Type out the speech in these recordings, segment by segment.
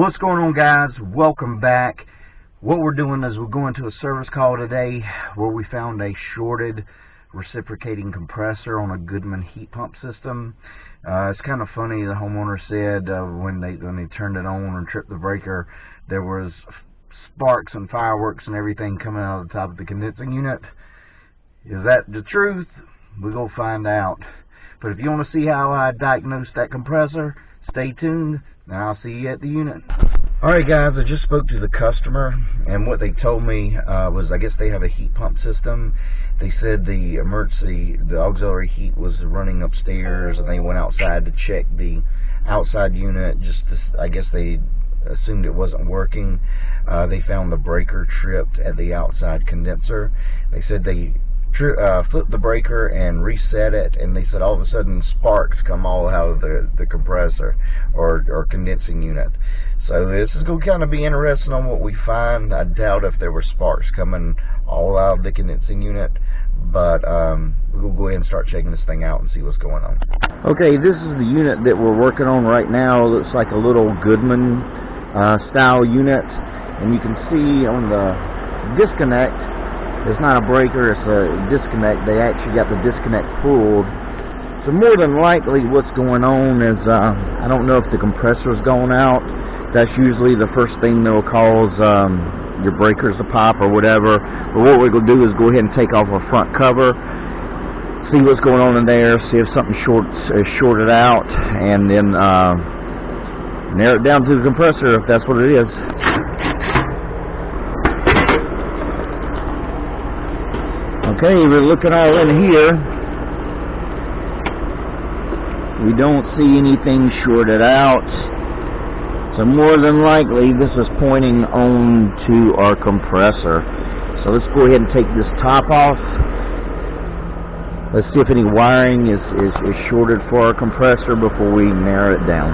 What's going on, guys? Welcome back. What we're doing is we're going to a service call today where we found a shorted reciprocating compressor on a Goodman heat pump system. It's kind of funny. The homeowner said when they turned it on and tripped the breaker, there was sparks and fireworks and everything coming out of the top of the condensing unit. Is that the truth? We're going to find out. But if you want to see how I diagnosed that compressor, stay tuned. Now I'll see you at the unit. Alright guys, I just spoke to the customer, and what they told me was I guess they have a heat pump system. They said the auxiliary heat was running upstairs, and they went outside to check the outside unit. I guess they assumed it wasn't working. They found the breaker tripped at the outside condenser. They said they flipped the breaker and reset it, and they said all of a sudden sparks come all out of the compressor or condensing unit. So this is going to kind of be interesting on what we find. I doubt if there were sparks coming all out of the condensing unit, but we'll go ahead and start checking this thing out and see what's going on. Okay, this is the unit that we're working on right now. It looks like a little Goodman style unit, and you can see on the disconnect, it's not a breaker, it's a disconnect. They actually got the disconnect pulled. So more than likely what's going on is, I don't know if the compressor's going out. That's usually the first thing that'll cause your breakers to pop or whatever. But what we're going to do is go ahead and take off our front cover, see what's going on in there, see if something shorted out, and then narrow it down to the compressor if that's what it is. Okay, we're looking all in here. We don't see anything shorted out. So more than likely this is pointing on to our compressor. So let's go ahead and take this top off. Let's see if any wiring is shorted for our compressor before we narrow it down.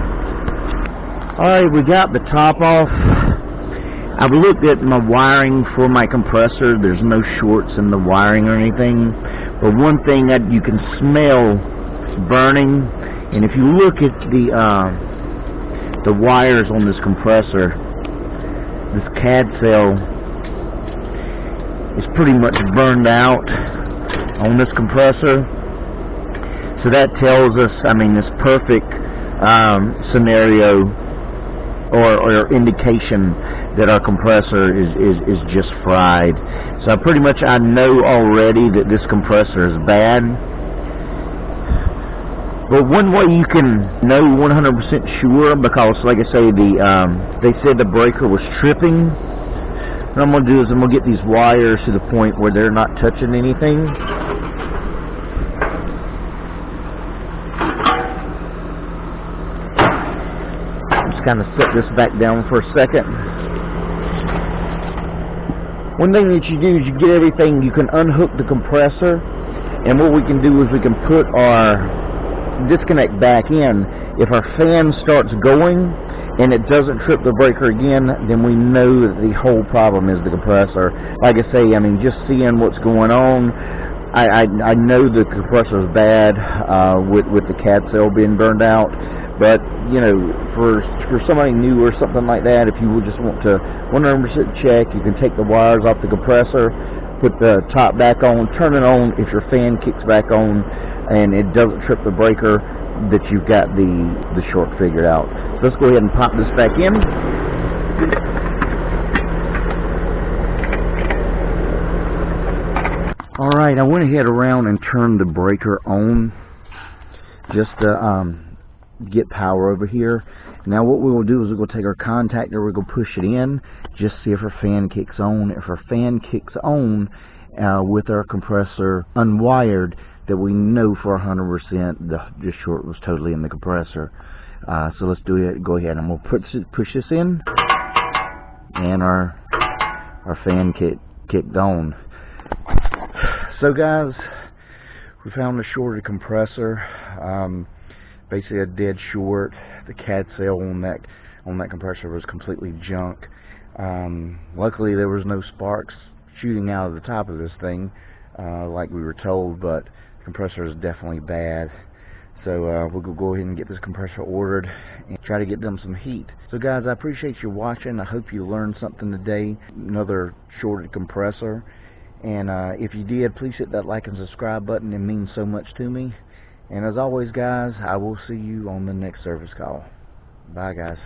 Alright, we got the top off. I've looked at my wiring for my compressor. There's no shorts in the wiring or anything. But one thing that you can smell is burning. And if you look at the wires on this compressor, this CAD cell is pretty much burned out on this compressor. So that tells us, I mean, this perfect scenario or indication that our compressor is just fried. So I know already that this compressor is bad. But one way you can know 100% sure, because like I say, they said the breaker was tripping. What I'm going to do is I'm going to get these wires to the point where they're not touching anything. Just kind of set this back down for a second. One thing that you do is you get everything, you can unhook the compressor, and what we can do is we can put our disconnect back in. If our fan starts going and it doesn't trip the breaker again, then we know that the whole problem is the compressor. Like I say, I mean, just seeing what's going on, I know the compressor is bad with the CAD cell being burned out. But, you know, for somebody new or something like that, if you would just want to 100% check, you can take the wires off the compressor, put the top back on, turn it on. If your fan kicks back on and it doesn't trip the breaker, that you've got the short figured out. So let's go ahead and pop this back in. Alright, I went ahead around and turned the breaker on just to get power over here. Now what we will do is we're going to take our contactor, we're going to push it in, just see if our fan kicks on. If our fan kicks on with our compressor unwired, that we know for 100% the short was totally in the compressor. So let's do it. Go ahead, and we'll push this in, and our fan kicked on. So guys, we found a shorted compressor. Basically a dead short. The CAD cell on that compressor was completely junk. Luckily there was no sparks shooting out of the top of this thing like we were told, but the compressor is definitely bad. So we'll go ahead and get this compressor ordered and try to get them some heat. So guys, I appreciate you watching. I hope you learned something today. Another shorted compressor. And if you did, please hit that like and subscribe button. It means so much to me. And as always, guys, I will see you on the next service call. Bye, guys.